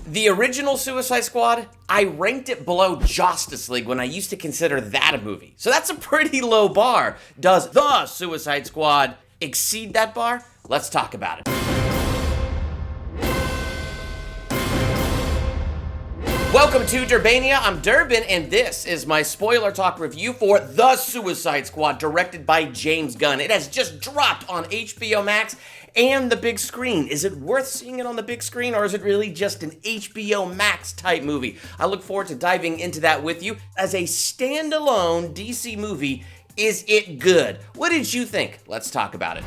The original Suicide Squad, I ranked it below Justice League when I used to consider that a movie. So that's a pretty low bar. Does the Suicide Squad exceed that bar? Let's talk about it. Welcome to Durbania. I'm Durbin, and this is my spoiler talk review for The Suicide Squad, directed by James Gunn. It has just dropped on HBO Max and the big screen. Is it worth seeing it on the big screen, or is it really just an HBO Max type movie? I look forward to diving into that with you. As a standalone DC movie, is it good? What did you think? Let's talk about it.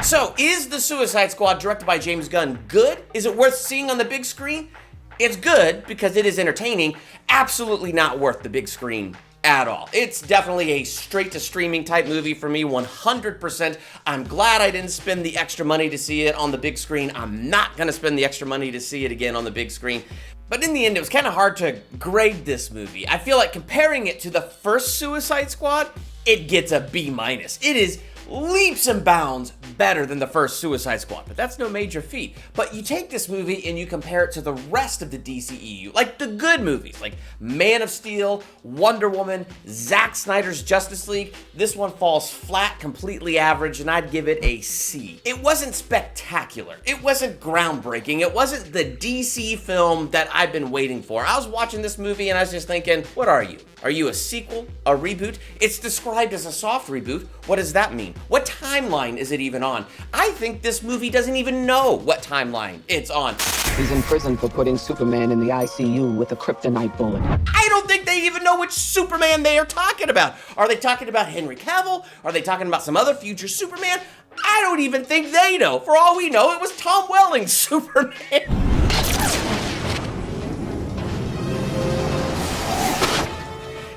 So, is The Suicide Squad, directed by James Gunn, good? Is it worth seeing on the big screen? It's good because it is entertaining. Absolutely not worth the big screen at all. It's definitely a straight-to-streaming type movie for me, 100%. I'm glad I didn't spend the extra money to see it on the big screen. I'm not going to spend the extra money to see it again on the big screen. But in the end, it was kind of hard to grade this movie. I feel like comparing it to the first Suicide Squad, it gets a B-. It is leaps and bounds better than the first Suicide Squad, but that's no major feat. But you take this movie and you compare it to the rest of the DCEU, like the good movies, like Man of Steel, Wonder Woman, Zack Snyder's Justice League. This one falls flat, completely average, and I'd give it a C. It wasn't spectacular. It wasn't groundbreaking. It wasn't the DC film that I've been waiting for. I was watching this movie and I was just thinking, what are you? Are you a sequel? A reboot? It's described as a soft reboot. What does that mean? What timeline is it even on? I think this movie doesn't even know what timeline it's on. He's in prison for putting Superman in the ICU with a kryptonite bullet. I don't think they even know which Superman they are talking about. Are they talking about Henry Cavill? Are they talking about some other future Superman? I don't even think they know. For all we know, it was Tom Welling's Superman.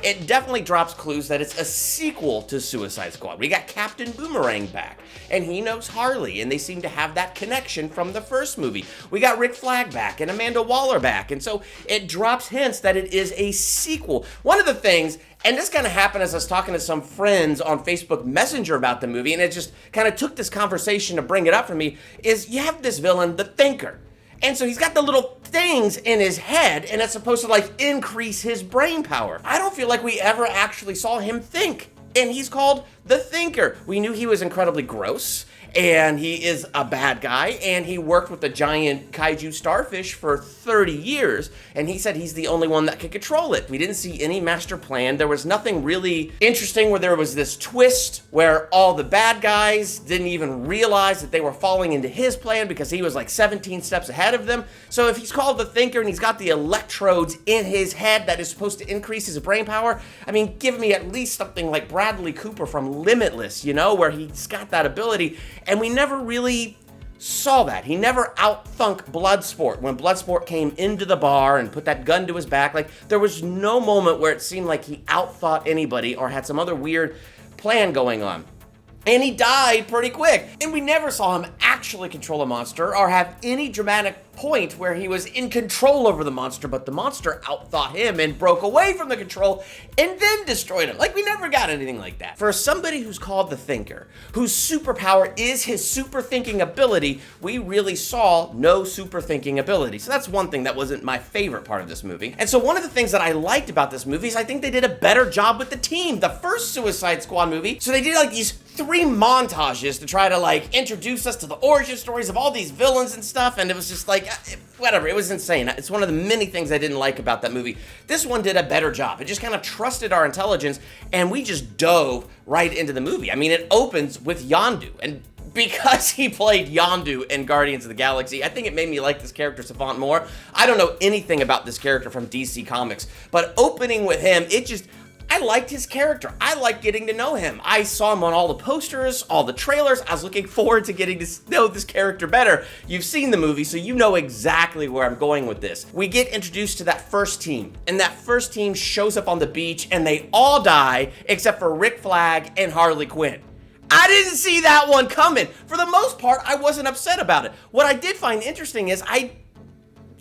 It definitely drops clues that it's a sequel to Suicide Squad. We got Captain Boomerang back, and he knows Harley, and they seem to have that connection from the first movie. We got Rick Flag back and Amanda Waller back, and so it drops hints that it is a sequel. One of the things, and this kind of happened as I was talking to some friends on Facebook Messenger about the movie, and it just kind of took this conversation to bring it up for me, is you have this villain, the Thinker. And so he's got the little things in his head, and it's supposed to like increase his brain power. I don't feel like we ever actually saw him think. And he's called the Thinker. We knew he was incredibly gross, and he is a bad guy, and he worked with the giant kaiju starfish for 30 years, and he said he's the only one that could control it. We didn't see any master plan. There was nothing really interesting where there was this twist where all the bad guys didn't even realize that they were falling into his plan because he was like 17 steps ahead of them. So if he's called the Thinker and he's got the electrodes in his head that is supposed to increase his brain power, I mean, give me at least something like Bradley Cooper from Limitless, you know, where he's got that ability. And we never really saw that. He never outthunk Bloodsport. When Bloodsport came into the bar and put that gun to his back, like, there was no moment where it seemed like he outthought anybody or had some other weird plan going on. And he died pretty quick. And we never saw him actually control a monster or have any dramatic point where he was in control over the monster, but the monster outthought him and broke away from the control and then destroyed him. Like, we never got anything like that. For somebody who's called the Thinker, whose superpower is his super thinking ability, we really saw no super thinking ability. So that's one thing that wasn't my favorite part of this movie. And so one of the things that I liked about this movie is I think they did a better job with the team. The first Suicide Squad movie, so they did like these 3 montages to try to like introduce us to the origin stories of all these villains and stuff, and it was just like, whatever, it was insane. It's one of the many things I didn't like about that movie. This one did a better job. It just kind of trusted our intelligence, and we just dove right into the movie. I mean, it opens with Yondu, and because he played Yondu in Guardians of the Galaxy, I think it made me like this character Savant more. I don't know anything about this character from DC Comics, but opening with him, I liked his character. I liked getting to know him. I saw him on all the posters, all the trailers. I was looking forward to getting to know this character better. You've seen the movie, so you know exactly where I'm going with this. We get introduced to that first team, and that first team shows up on the beach, and they all die except for Rick Flag and Harley Quinn. I didn't see that one coming. For the most part, I wasn't upset about it. What I did find interesting is I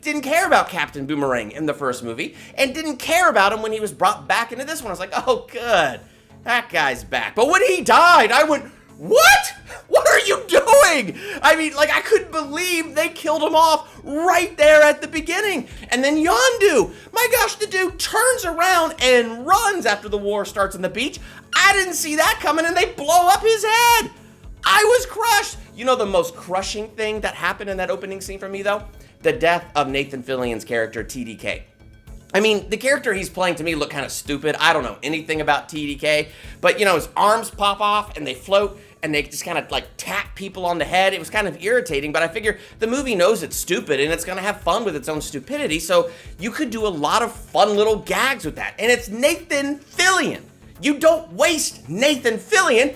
didn't care about Captain Boomerang in the first movie, and didn't care about him when he was brought back into this one. I was like, oh, good, that guy's back. But when he died, I went, what? What are you doing? I mean, like, I couldn't believe they killed him off right there at the beginning. And then Yondu, my gosh, the dude turns around and runs after the war starts on the beach. I didn't see that coming, and they blow up his head. I was crushed. You know the most crushing thing that happened in that opening scene for me, though? The death of Nathan Fillion's character, TDK. I mean, the character he's playing to me looked kind of stupid. I don't know anything about TDK, but you know, his arms pop off and they float and they just kind of like tap people on the head. It was kind of irritating, but I figure the movie knows it's stupid and it's gonna have fun with its own stupidity, so you could do a lot of fun little gags with that. And it's Nathan Fillion. You don't waste Nathan Fillion.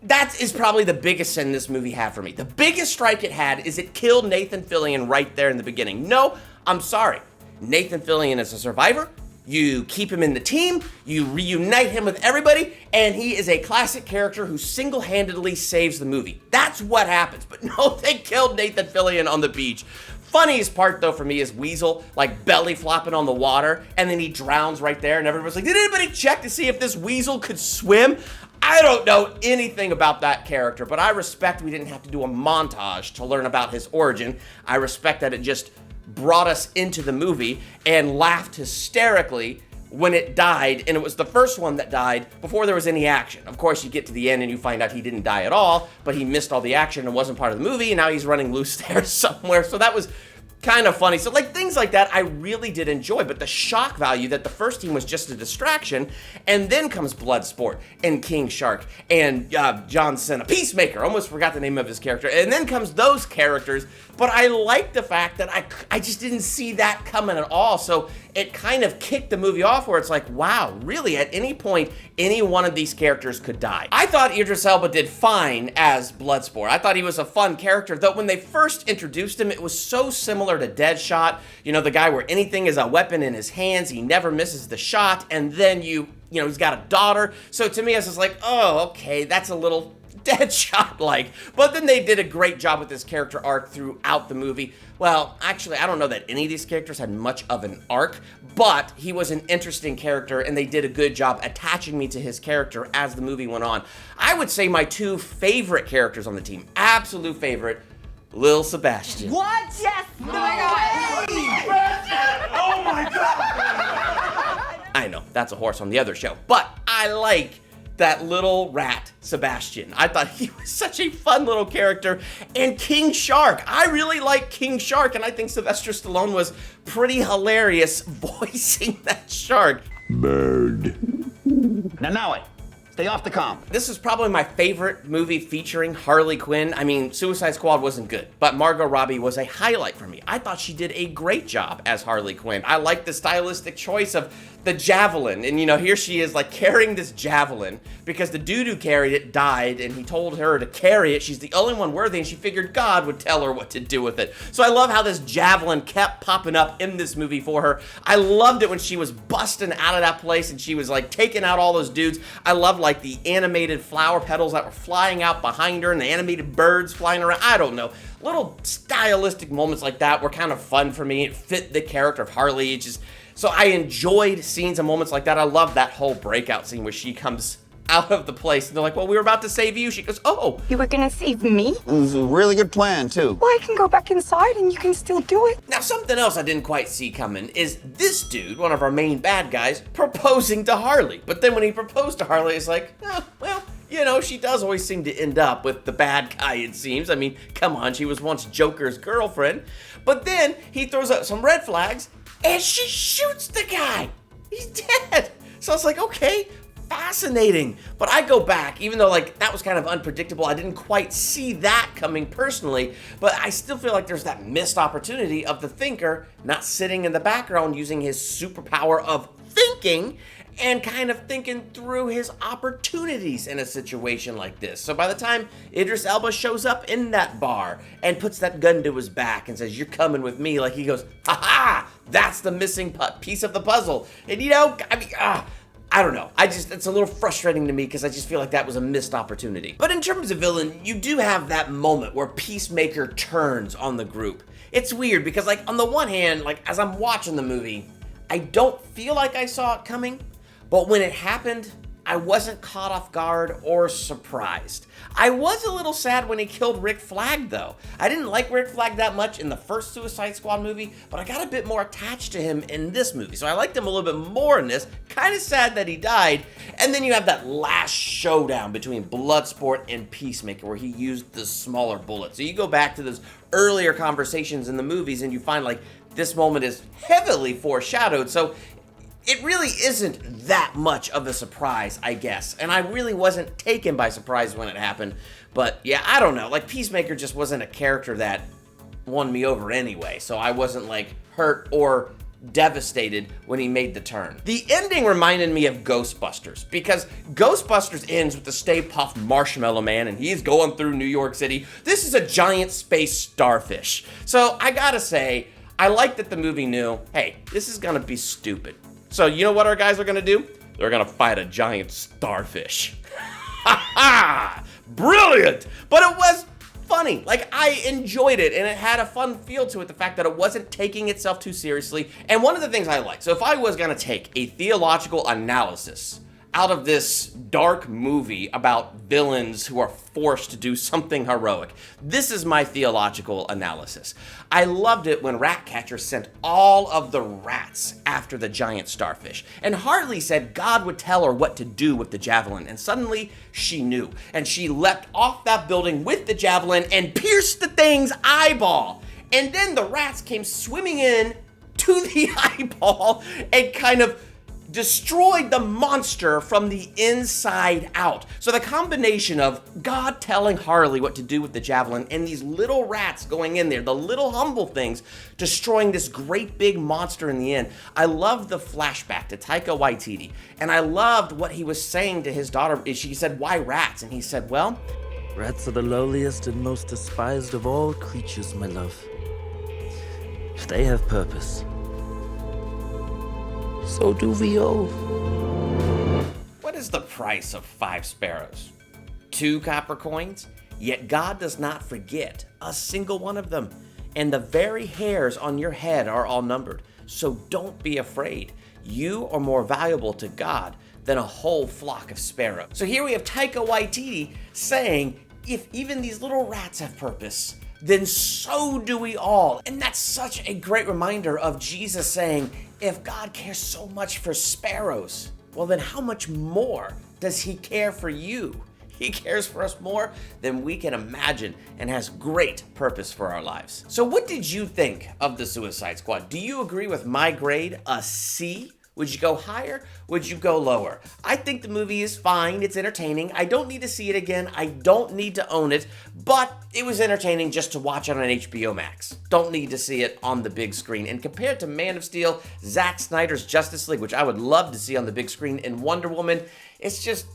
That is probably the biggest sin this movie had for me. The biggest strike it had is it killed Nathan Fillion right there in the beginning. No, I'm sorry. Nathan Fillion is a survivor. You keep him in the team, you reunite him with everybody, and he is a classic character who single-handedly saves the movie. That's what happens. But no, they killed Nathan Fillion on the beach. Funniest part, though, for me is Weasel, like, belly flopping on the water, and then he drowns right there, and everybody's like, did anybody check to see if this Weasel could swim? I don't know anything about that character, but I respect we didn't have to do a montage to learn about his origin. I respect that it just brought us into the movie and laughed hysterically when it died, and it was the first one that died before there was any action. Of course, you get to the end and you find out he didn't die at all, but he missed all the action and wasn't part of the movie, and now he's running loose there somewhere, so that was kind of funny. So like things like that I really did enjoy, but the shock value that the first team was just a distraction, and then comes Bloodsport and King Shark and John Cena, Peacemaker, almost forgot the name of his character, and then comes those characters, but I like the fact that I just didn't see that coming at all, so it kind of kicked the movie off where it's like, wow, really, at any point, any one of these characters could die. I thought Idris Elba did fine as Bloodsport. I thought he was a fun character, though when they first introduced him, it was so similar to Deadshot, you know, the guy where anything is a weapon in his hands, he never misses the shot, and then you know, he's got a daughter, so to me, I was just like, oh, okay, that's a little Deadshot-like, but then they did a great job with this character arc throughout the movie. Well, actually, I don't know that any of these characters had much of an arc, but he was an interesting character, and they did a good job attaching me to his character as the movie went on. I would say my two favorite characters on the team, absolute favorite, Lil Sebastian. What? Yes! Oh my god! Oh my god! I know, that's a horse on the other show, but I like that little rat, Sebastian. I thought he was such a fun little character. And King Shark. I really like King Shark, and I think Sylvester Stallone was pretty hilarious voicing that shark. Bird. Now it. Stay off the comp. This is probably my favorite movie featuring Harley Quinn. I mean, Suicide Squad wasn't good, but Margot Robbie was a highlight for me. I thought she did a great job as Harley Quinn. I like the stylistic choice of the javelin, and you know, here she is like carrying this javelin because the dude who carried it died, and he told her to carry it. She's the only one worthy, and she figured God would tell her what to do with it. So I love how this javelin kept popping up in this movie for her. I loved it when she was busting out of that place and she was like taking out all those dudes. I love like the animated flower petals that were flying out behind her and the animated birds flying around. I don't know. Little stylistic moments like that were kind of fun for me. It fit the character of Harley. It just, so I enjoyed scenes and moments like that. I love that whole breakout scene where she comes out of the place and they're like, well, we were about to save you. She goes, oh. You were gonna save me? It was a really good plan, too. Well, I can go back inside and you can still do it. Now, something else I didn't quite see coming is this dude, one of our main bad guys, proposing to Harley. But then when he proposed to Harley, it's like, oh, well, you know, she does always seem to end up with the bad guy, it seems. I mean, come on, she was once Joker's girlfriend. But then he throws out some red flags and she shoots the guy. He's dead. So I was like, okay, fascinating. But I go back, even though like that was kind of unpredictable, I didn't quite see that coming personally, but I still feel like there's that missed opportunity of the thinker not sitting in the background using his superpower of thinking and kind of thinking through his opportunities in a situation like this. So by the time Idris Elba shows up in that bar and puts that gun to his back and says, you're coming with me, like he goes, ha, that's the missing piece of the puzzle. And you know, I mean, I don't know. It's a little frustrating to me because I just feel like that was a missed opportunity. But in terms of villain, you do have that moment where Peacemaker turns on the group. It's weird because like on the one hand, like as I'm watching the movie, I don't feel like I saw it coming, but when it happened, I wasn't caught off guard or surprised. I was a little sad when he killed Rick Flag, though. I didn't like Rick Flag that much in the first Suicide Squad movie, but I got a bit more attached to him in this movie, so I liked him a little bit more in this. Kind of sad that he died. And then you have that last showdown between Bloodsport and Peacemaker, where he used the smaller bullet. So you go back to those earlier conversations in the movies, and you find, like, this moment is heavily foreshadowed, so it really isn't that much of a surprise, I guess. And I really wasn't taken by surprise when it happened. But yeah, I don't know. Like, Peacemaker just wasn't a character that won me over anyway. So I wasn't, like, hurt or devastated when he made the turn. The ending reminded me of Ghostbusters, because Ghostbusters ends with the Stay Puft Marshmallow Man, and he's going through New York City. This is a giant space starfish. So I gotta say, I like that the movie knew, hey, this is gonna be stupid. So you know what our guys are gonna do? They're gonna fight a giant starfish. Ha ha! Brilliant! But it was funny. Like, I enjoyed it, and it had a fun feel to it, the fact that it wasn't taking itself too seriously. And one of the things I like, so if I was gonna take a theological analysis out of this dark movie about villains who are forced to do something heroic, this is my theological analysis. I loved it when Ratcatcher sent all of the rats after the giant starfish, and Harley said God would tell her what to do with the javelin, and suddenly she knew, and she leapt off that building with the javelin and pierced the thing's eyeball. And then the rats came swimming in to the eyeball and kind of destroyed the monster from the inside out. So the combination of God telling Harley what to do with the javelin and these little rats going in there, the little humble things, destroying this great big monster in the end. I loved the flashback to Taika Waititi, and I loved what he was saying to his daughter. She said, "Why rats?" And he said, "Well, rats are the lowliest and most despised of all creatures, my love. They have purpose. So do we all." What is the price of 5 sparrows? 2 copper coins? Yet God does not forget a single one of them. And the very hairs on your head are all numbered. So don't be afraid. You are more valuable to God than a whole flock of sparrows. So here we have Taika Waititi saying, if even these little rats have purpose, then so do we all. And that's such a great reminder of Jesus saying, if God cares so much for sparrows, well then how much more does he care for you? He cares for us more than we can imagine and has great purpose for our lives. So what did you think of the Suicide Squad? Do you agree with my grade, a C? Would you go higher? Would you go lower? I think the movie is fine. It's entertaining. I don't need to see it again. I don't need to own it, but it was entertaining just to watch it on HBO Max. Don't need to see it on the big screen. And compared to Man of Steel, Zack Snyder's Justice League, which I would love to see on the big screen, and Wonder Woman, it's just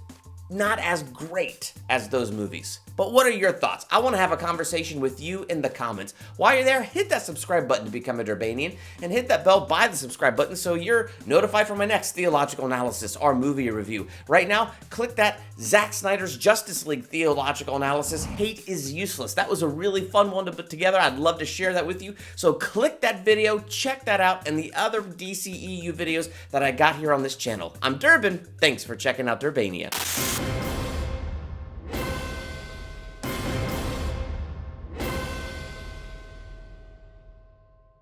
not as great as those movies. But what are your thoughts? I want to have a conversation with you in the comments. While you're there, hit that subscribe button to become a Durbanian, and hit that bell by the subscribe button so you're notified for my next theological analysis or movie review. Right now, click that Zack Snyder's Justice League theological analysis, Hate is Useless. That was a really fun one to put together. I'd love to share that with you. So click that video, check that out, and the other DCEU videos that I got here on this channel. I'm Durbin. Thanks for checking out Durbania.